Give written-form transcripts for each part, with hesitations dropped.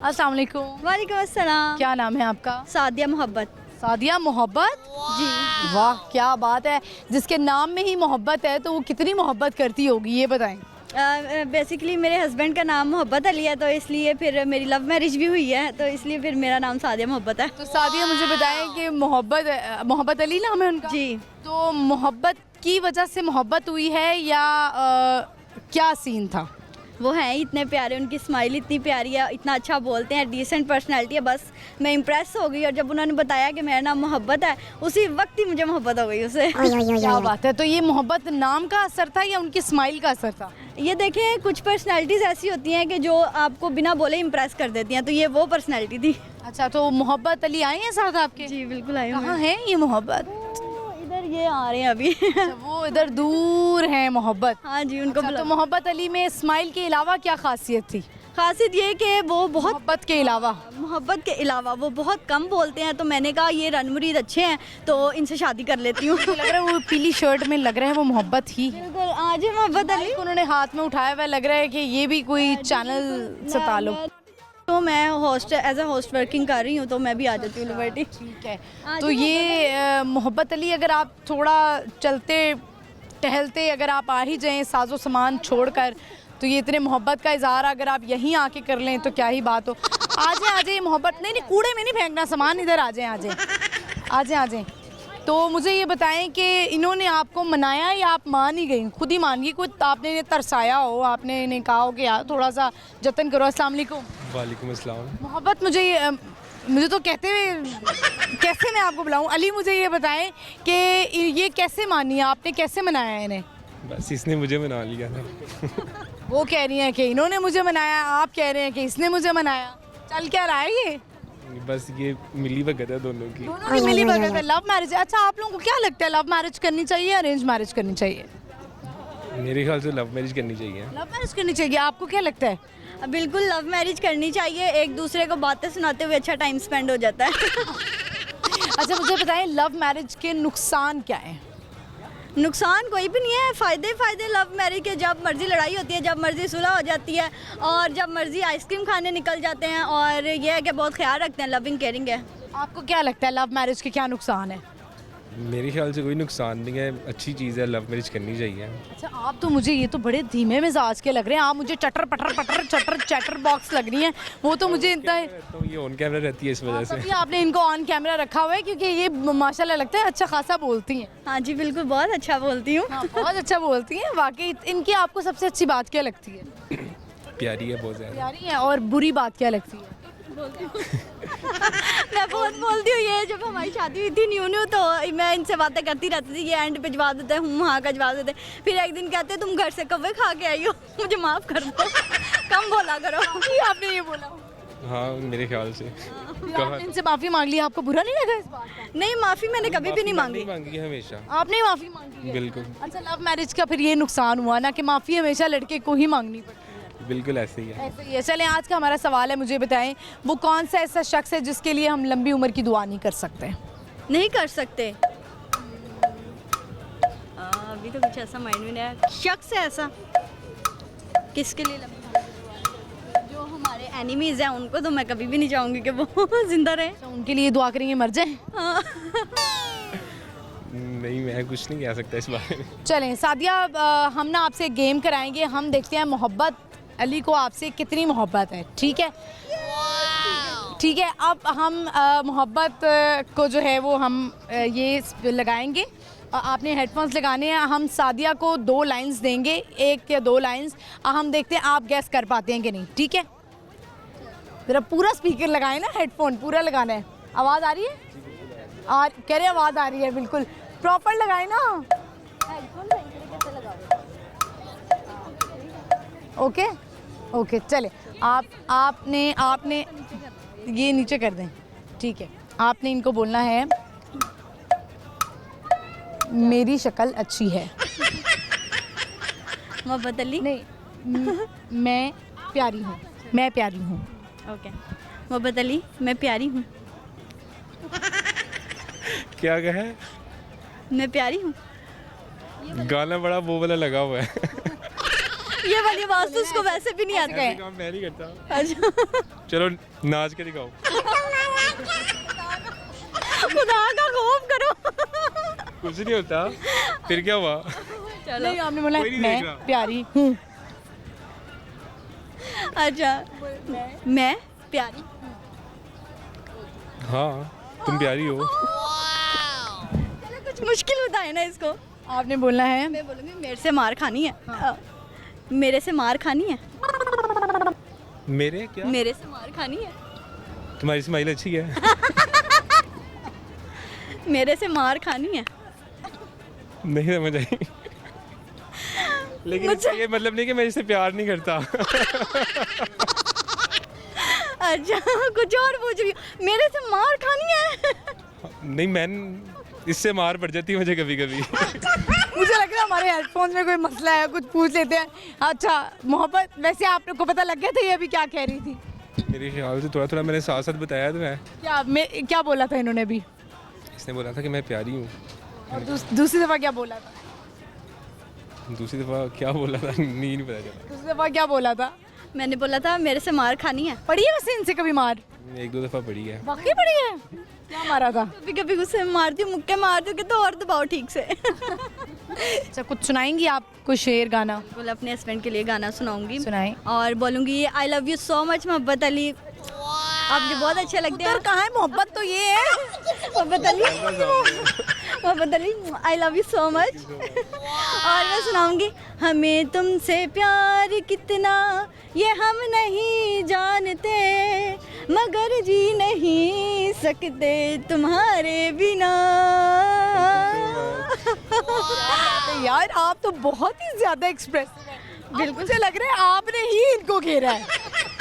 अस्सलाम वालेकुम। वालेकुम अस्सलाम। क्या नाम है आपका? सादिया मोहब्बत। सादिया मोहब्बत जी। वाह क्या बात है, जिसके नाम में ही मोहब्बत है तो वो कितनी मोहब्बत करती होगी ये बताएं। बेसिकली मेरे हस्बैंड का नाम मोहब्बत अली है, तो इसलिए फिर मेरी लव मैरिज भी हुई है, तो इसलिए फिर मेरा नाम सादिया मोहब्बत है। तो सादिया मुझे बताएं कि मोहब्बत अली नाम है उनका? जी। तो मोहब्बत की वजह से मोहब्बत हुई है या क्या सीन था? वो हैं इतने प्यारे, उनकी स्माइल इतनी प्यारी है, इतना अच्छा बोलते हैं, डिसेंट पर्सनैलिटी है, बस मैं इम्प्रेस हो गई। और जब उन्होंने बताया कि मेरा नाम मोहब्बत है, उसी वक्त ही मुझे मोहब्बत हो गई उससे। क्या बात है। तो ये मोहब्बत नाम का असर था या उनकी स्माइल का असर था? ये देखें, कुछ पर्सनैलिटीज़ ऐसी होती हैं कि जो आपको बिना बोले इम्प्रेस कर देती हैं, तो ये वो पर्सनैलिटी थी। अच्छा, तो मोहब्बत अली आए हैं साथ आपके? जी बिल्कुल आई हूँ। कहाँ है ये मोहब्बत? इधर ये आ रहे हैं अभी। अच्छा, वो इधर दूर है मोहब्बत। हाँ जी, उनको अच्छा, तो मोहब्बत अली में स्माइल के अलावा क्या खासियत थी? खासियत ये कि वो बहुत मोहब्बत के अलावा वो बहुत कम बोलते हैं, तो मैंने कहा ये रनमुरीद अच्छे हैं तो इनसे शादी कर लेती हूँ। लग रहा है वो पीली शर्ट में लग रहा है वो मोहब्बत ही है। बिल्कुल, आज ही मोहब्बत अली। उन्होंने हाथ में उठाया हुआ लग रहा है कि ये भी कोई चैनल से ताल्लुक। तो मैं एज अ होस्ट वर्किंग कर रही हूँ, तो मैं भी आ जाती हूँ लिबर्टी। ठीक है। तो ये मोहब्बत अली, अगर आप थोड़ा चलते टहलते अगर आप आ ही जाएं साजो सामान छोड़कर, तो ये इतने मोहब्बत का इजहार अगर आप यहीं आके कर लें तो क्या ही बात हो। आ जाए मोहब्बत। नहीं कूड़े में नहीं फेंकना सामान, इधर आ जाए। तो मुझे ये बताएं कि इन्होंने आपको मनाया या आप मान ही गई, खुद ही मान गई? कुछ आपने इन्हें तरसाया हो, आपने इन्हें कहा हो कि यार थोड़ा सा जतन करो? अस्सलाम वालेकुम। वालेकुम अस्सलाम। मोहब्बत, मुझे तो कहते हुए कैसे मैं आपको बुलाऊं? अली, मुझे ये बताएं कि ये कैसे मानी, आपने कैसे मनाया इन्हें? बस इसने मुझे मना लिया था। वो कह रही हैं कि इन्होंने मुझे मनाया, आप कह रहे हैं कि इसने मुझे मनाया। चल क्या रहा है ये? बस ये मिली भगत है दोनों की। दोनों की मिली भगत है, लव मैरिज। अच्छा, आप लोगों को क्या लगता है, लव मैरिज करनी चाहिए या अरेंज मैरिज करनी चाहिए? मेरे ख्याल से लव मैरिज करनी चाहिए। लव मैरिज करनी चाहिए। आपको क्या लगता है? बिल्कुल लव मैरिज करनी चाहिए, एक दूसरे को बातें सुनाते हुए अच्छा टाइम स्पेंड हो जाता है। अच्छा, मुझे बताएं लव मैरिज के नुकसान क्या हैं? नुकसान कोई भी नहीं है, फ़ायदे लव मैरिज के। जब मर्ज़ी लड़ाई होती है, जब मर्ज़ी सुलह हो जाती है, और जब मर्ज़ी आइसक्रीम खाने निकल जाते हैं, और ये है कि बहुत ख्याल रखते हैं, लविंग केयरिंग है। आपको क्या लगता है लव मैरिज के क्या नुकसान है? मेरे ख्याल से कोई नुकसान नहीं है, अच्छी चीज़ है, लव मैरिज करनी चाहिए। अच्छा, आप तो मुझे ये तो बड़े धीमे मिजाज के लग रहे हैं। आप मुझे चटर चैटर बॉक्स लग रही हैं। वो तो मुझे इतना तो ये ऑन कैमरा रहती है इस वजह से। तभी आपने इनको ऑन कैमरा रखा हुआ है, क्योंकि ये माशाल्लाह लगता है अच्छा खासा बोलती हैं। हाँ जी बिल्कुल, बहुत अच्छा बोलती हूँ। हाँ, बहुत अच्छा बोलती हैं वाकई। इनकी आपको सबसे अच्छी बात क्या लगती है? प्यारी है बहुत ज़्यादा। प्यारी है। और बुरी बात क्या लगती है? मैं बहुत बोलती हूँ। ये जब हमारी शादी हुई थी न्यू तो मैं इनसे बातें करती रहती थी, ये एंड पे जवाब देते हैं हाँ का जवाब देते। फिर एक दिन कहते तुम घर से कब्वे खा के आई हो, मुझे माफ़ कर दो, कम बोला करो। आपने ये बोला? हाँ मेरे ख्याल से। आपने इनसे माफ़ी मांग ली, आपको बुरा नहीं लगा इस बात का? नहीं, माफ़ी मैंने कभी भी नहीं मांगी। मांगी है हमेशा। आपने माफ़ी मांगी है? बिल्कुल। अच्छा, लव मैरिज का फिर ये नुकसान हुआ ना कि माफ़ी हमेशा लड़के को ही मांगनी पड़ती है। बिल्कुल ऐसे ही है। ऐसे ही है। चलें, आज का हमारा सवाल है, मुझे बताएं वो कौन सा ऐसा शख्स है जिसके लिए हम लंबी उम्र की दुआ नहीं कर सकते? नहीं कर सकते। अभी तो कुछ ऐसा माइंड में नहीं आया। शख्स है ऐसा किसके लिए जो हमारे एनिमीज हैं, उनको तो मैं कभी भी नहीं चाहूँगी कि वो जिंदा रहे। तो उनके लिए दुआ करेंगे मर जाए? हाँ। नहीं, मैं कुछ नहीं कह सकता इस बारे में। चलें सादिया, हम ना आपसे एक गेम कराएंगे। हम देखते हैं मोहब्बत अली को आपसे कितनी मोहब्बत है। ठीक है? ठीक है। अब हम मोहब्बत को जो है वो हम ये लगाएंगे। आपने हेडफोन्स लगाने हैं। हम सादिया को 2 लाइंस देंगे, 1 या 2 लाइंस। हम देखते हैं आप गैस कर पाते हैं कि नहीं। ठीक है? जरा पूरा स्पीकर लगाए ना, हेडफोन पूरा लगाना है। आवाज़ आ रही है? कह रहे आवाज़ आ रही है, बिल्कुल प्रॉपर लगाए ना। ओके चले। आपने ये नीचे कर दें। ठीक है, आपने इनको बोलना है मेरी शक्ल अच्छी है। मोहब्बत अली। नहीं, मैं प्यारी हूँ। ओके, मोहब्बत अली, मैं प्यारी हूँ। क्या कहे? मैं प्यारी हूँ। गाना बड़ा वो वाला लगा हुआ है। ये वाली आवाज़ तो उसको वैसे भी नहीं आती। ऐसे काम मैं नहीं करता। अच्छा चलो नाच के दिखाओ। खुदा का खौफ करो। कुछ नहीं होता। फिर क्या हुआ? चलो नहीं आपने बोला कोई नहीं मैं देख रहा। प्यारी हूँ। अच्छा मैं प्यारी। हाँ तुम प्यारी हो। चलो कुछ मुश्किल होता है ना इसको। आपने बोलना है मैं बोलूँगी मेरे से मार खानी है। मेरे से मार खानी है। मेरे क्या? मेरे से मार खानी है। तुम्हारी स्माइल अच्छी है। मेरे से मार खानी है। नहीं समझ आई। लेकिन इसका ये मतलब नहीं कि मैं इससे प्यार नहीं करता। अच्छा कुछ और पूछ रही हूँ। मेरे से मार खानी है। नहीं मैं इससे मार पड़ जाती है मुझे कभी कभी। मुझे लग रहा है हमारे हेडफोन में कोई मसला है, कुछ पूछ लेते हैं। अच्छा मोहब्बत, वैसे आप लोग को पता लग गया था ये अभी क्या कह रही थी? मेरे ख्याल से थोड़ा थोड़ा मैंने साथ साथ बताया तो है। क्या बोला था इन्होंने भी? इसने बोला था कि मैं प्यारी हूँ। और दूसरी दफ़ा क्या बोला था? दूसरी दफ़ा क्या बोला था नहीं पता चला। दूसरी दफ़ा क्या बोला था? मैंने बोला था मेरे से मार खानी है। पड़ी है वैसे इनसे कभी मार? एक दो दफ़ा पड़ी है। वाकई पड़ी है? क्या मारा था? कभी कभी गुस्से में मारती हूँ, मुक्के मारती हूँ कि तो और दबाओ ठीक से। अच्छा कुछ सुनाएंगी आप, कोई शेर गाना? बोला अपने हस्बैंड के लिए गाना सुनाऊंगी सुनाएं। और बोलूँगी I love you so much मोहब्बत अली, आपके बहुत अच्छे लगते हैं। उत्तर कहाँ है? मोहब्बत तो ये है। मोहब्बत अली, मोहब्बत Ali I love you so much. और मैं सुनाऊंगी हमें तुमसे प्यार कितना ये हम नहीं जानते, मगर जी नहीं सकते तुम्हारे बिना। यार आप तो बहुत ही ज्यादा एक्सप्रेसिव हैं। बिल्कुल मुझे लग रहा है आपने ही इनको घेरा है।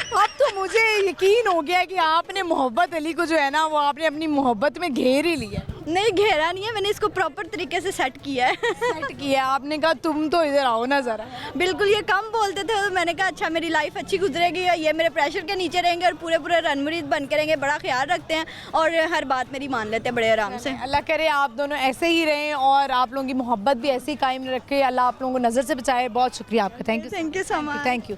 अब तो मुझे यकीन हो गया कि आपने मोहब्बत अली को जो है ना वो आपने अपनी मोहब्बत में घेर ही लिया है। नहीं घेरा नहीं है, मैंने इसको प्रॉपर तरीके से सेट किया है। सेट किया है। आपने कहा तुम तो इधर आओ ना जरा। बिल्कुल ये कम बोलते थे तो मैंने कहा अच्छा मेरी लाइफ अच्छी गुजरेगी, ये मेरे प्रेशर के नीचे रहेंगे और पूरे पूरे रनमुरीद बन के रहेंगे, बड़ा ख्याल रखते हैं और हर बात मेरी मान लेते हैं बड़े आराम से। अल्लाह करे आप दोनों ऐसे ही रहें और आप लोगों की मोहब्बत भी ऐसे ही कायम रखे। अल्लाह आप लोगों को नज़र से बचाए। बहुत शुक्रिया आपका। Thank you thank you so much. Thank you.